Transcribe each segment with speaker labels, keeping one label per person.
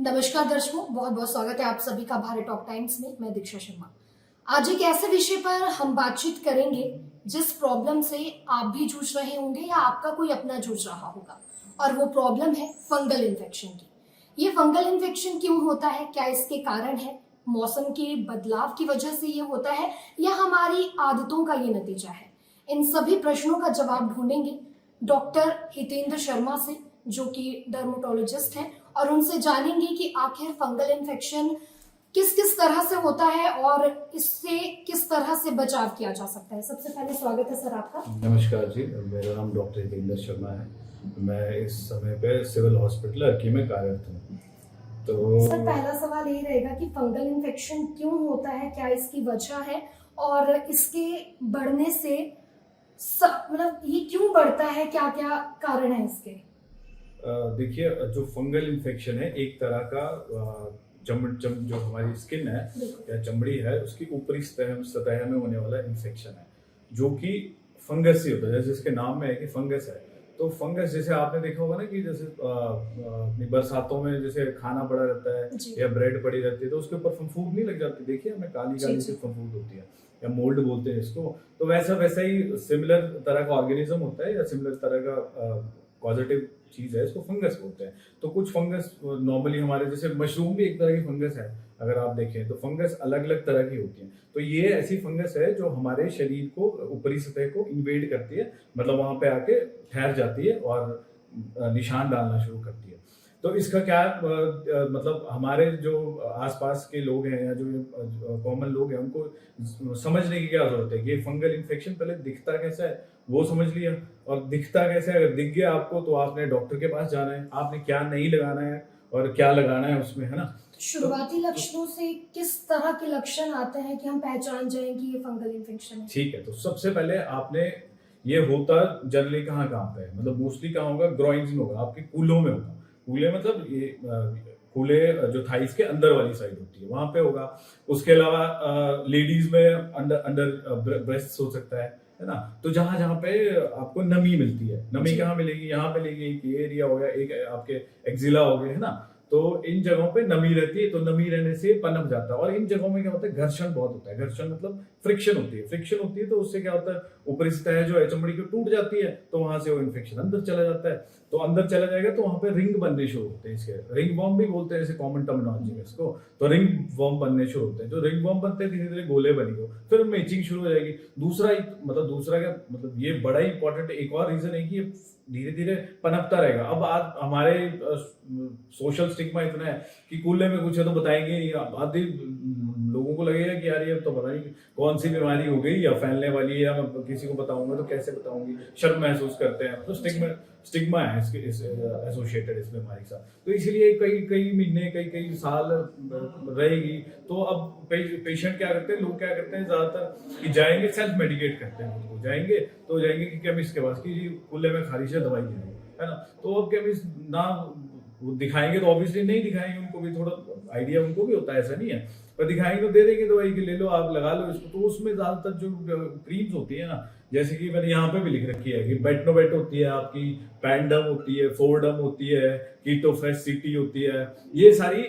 Speaker 1: नमस्कार दर्शकों, बहुत बहुत स्वागत है आप सभी का भारत टॉक टाइम्स में। मैं दीक्षा शर्मा। आज एक ऐसे विषय पर हम बातचीत करेंगे जिस प्रॉब्लम से आप भी जूझ रहे होंगे या आपका कोई अपना जूझ रहा होगा, और वो प्रॉब्लम है फंगल इन्फेक्शन की। ये फंगल इन्फेक्शन क्यों होता है, क्या इसके कारण है, मौसम के बदलाव की वजह से ये होता है या हमारी आदतों का ये नतीजा है? इन सभी प्रश्नों का जवाब ढूंढेंगे डॉक्टर हितेंद्र शर्मा से, जो कि डर्मेटोलॉजिस्ट हैं, और उनसे जानेंगे कि आखिर फंगल इन्फेक्शन किस किस तरह से होता है और इससे किस तरह से बचाव किया जा सकता है। सबसे पहले स्वागत है सर आपका।
Speaker 2: नमस्कार जी, मेरा नाम डॉक्टर हितेंद्र शर्मा है। मैं इस समय पे सिविल हॉस्पिटल अर्की में कार्यरत हूँ। तो
Speaker 1: सर, पहला सवाल ये रहेगा कि फंगल इन्फेक्शन क्यों होता है, क्या इसकी वजह है, और इसके बढ़ने से मतलब ये क्यों बढ़ता है, क्या क्या कारण है इसके?
Speaker 2: देखिए, जो फंगल इन्फेक्शन है एक तरह का जो हमारी स्किन है या चमड़ी है उसकी ऊपरी सतह में होने वाला इन्फेक्शन है, जो कि फंगस से होता है। जैसे इसके नाम में है कि फंगस है, तो फंगस जैसे आपने देखा होगा ना कि जैसे अपनी बरसातों में जैसे खाना पड़ा रहता है या ब्रेड पड़ी रहती है तो उसके ऊपर फफूंद नहीं लग जाती, देखिए हमें काली काली सी फफूंद होती है या मोल्ड बोलते हैं इसको। तो वैसा ही सिमिलर तरह का ऑर्गेनिज्म होता है या सिमिलर तरह का पॉजिटिव चीज है, इसको फंगस बोलते हैं। तो कुछ फंगस नॉर्मली हमारे जैसे मशरूम भी एक तरह की फंगस है, अगर आप देखें तो फंगस अलग अलग तरह की होती है। तो ये ऐसी फंगस है जो हमारे शरीर को ऊपरी सतह को इन्वेड करती है, मतलब वहां पे आके ठहर जाती है और निशान डालना शुरू करती है। तो इसका क्या मतलब हमारे जो आसपास के लोग हैं या जो कॉमन लोग हैं उनको समझने की क्या जरूरत है कि ये फंगल इन्फेक्शन पहले दिखता कैसा है वो समझ लिया, और दिखता कैसे है, अगर दिख गया आपको तो आपने डॉक्टर के पास जाना है, आपने क्या नहीं लगाना है और क्या लगाना है उसमें, है ना।
Speaker 1: शुरुआती लक्षणों से किस तरह के लक्षण आते हैं कि हम पहचान जाएं कि ये फंगल इन्फेक्शन है?
Speaker 2: ठीक है, तो सबसे पहले आपने ये होता जनरली कहाँ कहाँ पे है, मतलब मोस्टली कहाँ होगा, ग्रोइंस में होगा, आपके कूलों में होगा। कूले मतलब ये कूले जो थाइस के अंदर वाली साइड होती है वहां पे होगा। उसके अलावा लेडीज में अंडर ब्रेस्ट हो सकता है ना। तो जहां जहां पे आपको नमी मिलती है, नमी कहाँ मिलेगी, यहाँ पे मिलेगी, एक एरिया हो गया, एक आपके एक्जिला हो गए, है ना। तो इन जगहों पे नमी रहती है, तो नमी रहने से पनप जाता है। और इन जगहों में क्या होता है, घर्षण बहुत होता है। घर्षण मतलब फ्रिक्शन होती है, फ्रिक्शन होती है, तो उससे क्या होता है, ऊपरी सतह जो है चमड़ी की टूट जाती है, तो वहां से वो इन्फेक्शन अंदर चला जाता है। तो अंदर चला जाएगा तो वहां पे रिंग बनने शुरू होते हैं, इसके रिंग वॉर्म भी बोलते हैं, जैसे कॉमन टर्मिनोलॉजी में इसको। तो रिंग वॉर्म बनने शुरू होते हैं, जो रिंग वॉर्म बनते हैं धीरे धीरे गोले बनेंगे, फिर उनमें इचिंग शुरू हो जाएगी। दूसरा क्या मतलब, ये बड़ा ही इंपॉर्टेंट एक और रीजन है कि ये धीरे धीरे पनपता रहेगा। अब आज हमारे सोशल स्टिग्मा इतना है कि कूल्हे में कुछ है तो बताएंगे, आधे लोगों को लगेगा कि यार ये तो पता नहीं कौन सी बीमारी हो गई या फैलने वाली है, या मैं किसी को बताऊंगा तो कैसे बताऊंगी, शर्म महसूस करते हैं। तो स्टिग्मा है इसके एसोसिएटेड इस बीमारी के साथ। तो इसलिए कई महीने कई साल रहेगी। तो अब पेशेंट क्या करते हैं, लोग क्या करते हैं ज्यादातर कि जाएंगे सेल्फ मेडिकेट करते हैं, उनको जाएंगे कि केमिस्ट के पास कि जी कूल्हे में खारिश है, दवाई दे दो, है ना। तो अब केमिस्ट ना वो दिखाएंगे तो ऑब्वियसली नहीं दिखाएंगे, उनको भी थोड़ा आइडिया उनको भी होता है, ऐसा नहीं है, पर दिखाएंगे तो दे देंगे दवाई कि ले लो आप लगा लो इसको। तो उसमें ज्यादातर जो क्रीम्स होती है ना, जैसे कि मैंने यहाँ पे भी लिख रखी है कि बेटनोवेट होती है, आपकी पैंडम होती है, फोर्डम होती है, कीटोफ्रेश सिटी होती है, ये सारी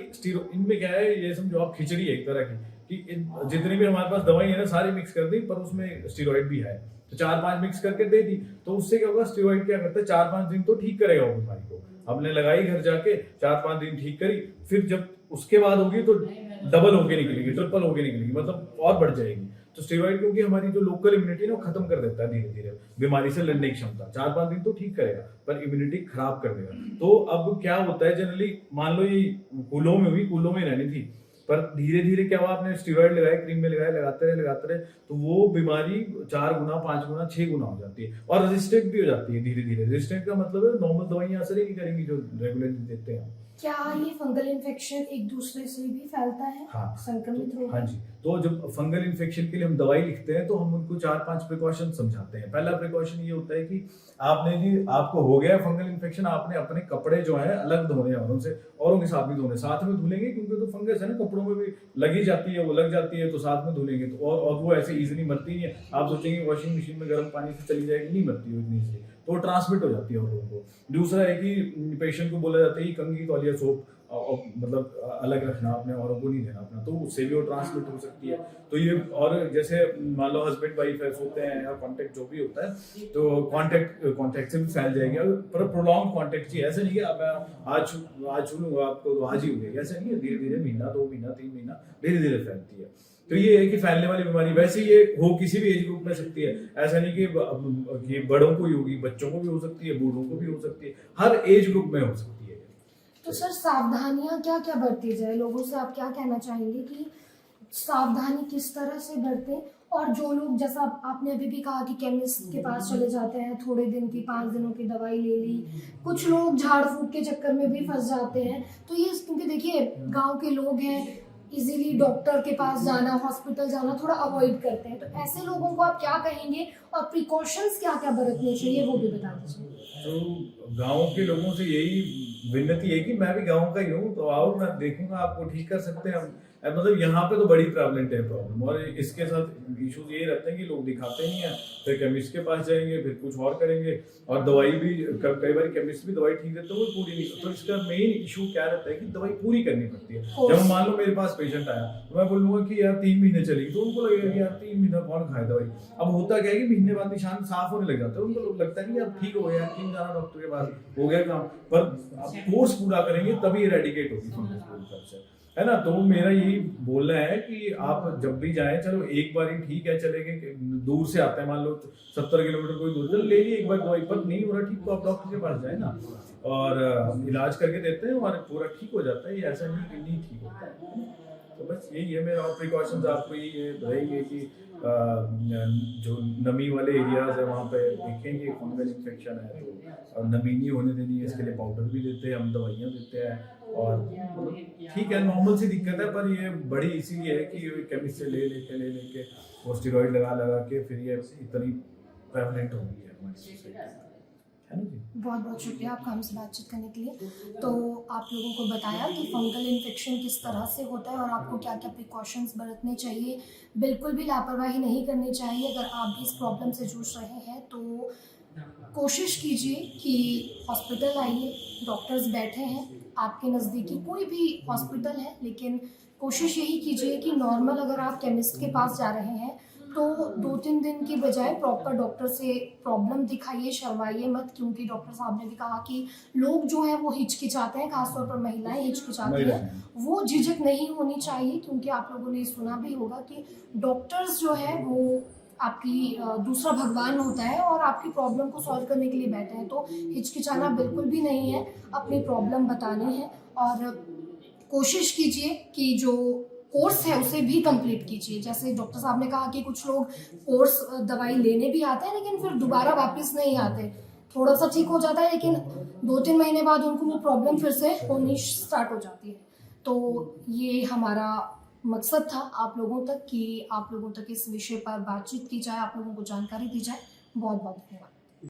Speaker 2: इनमें क्या है, ये समझो आप खिचड़ी है एक तरह की कि जितनी भी हमारे पास दवाई है ना सारी मिक्स कर दी, पर उसमें स्टीरॉइड भी है, तो 4-5 मिक्स करके दे दी। तो उससे क्या होगा, स्टीरॉइड क्या करता है, 4-5 दिन तो ठीक करेगा वो बीमारी को, आपने लगाई घर जाके 4-5 दिन ठीक करी, फिर जब उसके बाद होगी तो डबल होके निकलेगी, ट्रिपल होके निकलेगी, मतलब और बढ़ जाएगी। तो स्टेरॉइड क्योंकि हमारी जो लोकल इम्यूनिटी है वो खत्म कर देता है धीरे धीरे बीमारी से लड़ने की क्षमता। 4-5 दिन तो ठीक करेगा पर इम्यूनिटी खराब कर देगा। तो अब क्या होता है, जनरली मान लो ये कूलों में हुई, कूलों में रहनी थी, पर धीरे धीरे क्या हुआ, आपने स्टीरॉइड लगाए, क्रीम में लगाए, लगाते रहे, तो वो बीमारी 4 गुना, 5 गुना, 6 गुना हो जाती है और रेजिस्टेंट भी हो जाती है धीरे धीरे। रेजिस्टेंट का मतलब है नॉर्मल दवाइयां असर ही नहीं करेंगी जो रेगुलरली देते हैं।
Speaker 1: क्या ये फंगल इन्फेक्शन एक दूसरे से भी फैलता है?
Speaker 2: हाँ,
Speaker 1: संक्रमित रोग?
Speaker 2: हाँ जी। तो जब फंगल इन्फेक्शन के लिए हम दवाई लिखते हैं तो हम उनको 4-5 प्रिकॉशन समझाते हैं। पहला प्रिकॉशन ये होता है कि आपको हो गया फंगल इन्फेक्शन, आपने अपने कपड़े जो है अलग धोने हैं उनसे, औरों के साथ भी धोने, साथ में धुलेंगे क्योंकि तो फंगस है ना, कपड़ों में भी लगी जाती है, वो लग जाती है, तो साथ में धुलेंगे तो और वो ऐसे इजीली मरती नहीं है। आप सोचेंगे वॉशिंग मशीन में गर्म पानी से चली जाएगी, नहीं मरती इतनी इजीली, तो ट्रांसमिट हो जाती है उन लोगों को। दूसरा है कि पेशेंट को बोला जाता है कि कंघी तौलिया सोप और मतलब अलग रखना, अपने औरों को नहीं देना अपना, तो उससे भी वो ट्रांसमिट हो सकती है। तो ये, और जैसे मान लो हस्बैंड वाइफ होते हैं या कांटेक्ट जो भी होता है, तो कांटेक्ट से भी फैल जाएगी। पर प्रोलॉन्ग कांटेक्ट चाहिए, ऐसा नहीं कि अब आज छू लूंगा आपको तो आज ही हो गया, ऐसा नहीं है। धीरे धीरे, महीना 2 महीना 3 महीना धीरे धीरे फैलती है। तो ये है कि फैलने वाली बीमारी वैसे ये हो किसी भी एज ग्रुप में सकती है, ऐसा नहीं कि बड़ों को ही होगी, बच्चों को भी हो सकती है, बूढ़ों को भी हो सकती है, हर एज ग्रुप में हो सकती है।
Speaker 1: तो सर सावधानियां क्या क्या बरती जाए, लोगों से आप क्या कहना चाहेंगे कि सावधानी किस तरह से बरतें? और जो लोग, जैसा आपने अभी भी कहा कि केमिस्ट के पास चले जाते हैं, थोड़े दिन की 5 दिनों की दवाई ले ली, कुछ लोग झाड़ फूक के चक्कर में भी फंस जाते हैं। तो ये क्योंकि देखिए गांव के लोग हैं, इजीली डॉक्टर के पास जाना, हॉस्पिटल जाना थोड़ा अवॉइड करते हैं, तो ऐसे लोगों को आप क्या कहेंगे और प्रिकॉशंस क्या क्या बरतने चाहिए वो भी बता दीजिए।
Speaker 2: तो गांव के लोगों से यही विनती है कि मैं भी गांव का ही हूँ, तो आओ, मैं देखूंगा, आपको ठीक कर सकते हैं हम। मतलब यहाँ पे तो बड़ी प्रेवलेंट है प्रॉब्लम, और इसके साथ इश्यूज ये रहते हैं कि लोग दिखाते नहीं है, फिर केमिस्ट के पास जाएंगे, फिर कुछ और करेंगे, और दवाई भी कई बार केमिस्ट भी दवाई ठीक देते हैं, वो पूरी नहीं। तो इसका मेन इशू क्या रहता है कि दवाई पूरी करनी पड़ती है। जब मान लो मेरे पास पेशेंट आया, तो मैं बोलूंगा कि यार 3 महीने चलेगी, तो उनको लगेगा कि यार 3 महीना कौन खाए दवाई। अब होता क्या है कि महीने बाद निशान साफ होने लग जाते हैं, उनको लगता है कि यार ठीक हो गया, क्यों जाना डॉक्टर के पास, हो गया काम। पर आप कोर्स पूरा करेंगे तभी इरेडिकेट होगी फंगस, है ना। तो मेरा यही बोलना है कि आप जब भी जाएं, चलो एक बार ही ठीक है, चले गए, दूर से आते हैं, मान लो 70 किलोमीटर कोई दूर, चलो ले ली एक बार दवाई, पर नहीं हो रहा ठीक, तो आप डॉक्टर के पास जाए ना, और इलाज करके देते हैं और पूरा ठीक हो जाता है। ये ऐसा नहीं कि नहीं ठीक होता है। तो बस यही है मेरा, और प्रिकॉशंस आपको ये रहेंगे कि जो नमी वाले एरियाज है वहाँ पे देखें कि फंगल इन्फेक्शन है, तो नमी नहीं होने देनी है, इसके लिए पाउडर भी देते हैं हम, दवाइयाँ देते हैं, और ठीक है, नॉर्मल सी दिक्कत है, पर ये बड़ी इसीलिए है कि केमिस्ट से ले लेके वो स्टेरॉइड लगा के फिर ये इतनी प्रेवलेंट हो गई है हमारी सोसाइटी में, है ना जी।
Speaker 1: बहुत बहुत शुक्रिया आपका हमसे बातचीत करने के लिए। तो आप लोगों को बताया कि फंगल इन्फेक्शन किस तरह से होता है और आपको क्या क्या प्रिकॉशंस बरतने चाहिए। बिल्कुल भी लापरवाही नहीं करनी चाहिए। अगर आप भी इस प्रॉब्लम से जूझ रहे हैं तो कोशिश कीजिए कि हॉस्पिटल आइए, डॉक्टर्स बैठे हैं, आपके नज़दीकी कोई भी हॉस्पिटल है, लेकिन कोशिश यही कीजिए कि नॉर्मल अगर आप केमिस्ट के पास जा रहे हैं तो 2-3 दिन की बजाय प्रॉपर डॉक्टर से प्रॉब्लम दिखाइए, शर्माइए मत, क्योंकि डॉक्टर साहब ने भी कहा कि लोग जो हैं वो हिचकिचाते हैं, खासतौर पर महिलाएं हिचकिचाती हैं। वो झिझक नहीं होनी चाहिए, क्योंकि आप लोगों ने सुना भी होगा कि डॉक्टर्स जो है वो आपकी दूसरा भगवान होता है और आपकी प्रॉब्लम को सॉल्व करने के लिए बैठे हैं। तो हिचकिचाना बिल्कुल भी नहीं है, अपनी प्रॉब्लम बतानी है, और कोशिश कीजिए कि जो कोर्स है उसे भी कंप्लीट कीजिए। जैसे डॉक्टर साहब ने कहा कि कुछ लोग कोर्स दवाई लेने भी आते हैं लेकिन फिर दोबारा वापस नहीं आते, थोड़ा सा ठीक हो जाता है लेकिन 2-3 महीने बाद उनको वो प्रॉब्लम फिर से होनी स्टार्ट हो जाती है। तो ये हमारा मकसद था आप लोगों तक, कि आप लोगों तक इस विषय पर बातचीत की जाए, आप लोगों को जानकारी दी जाए। बहुत बहुत धन्यवाद।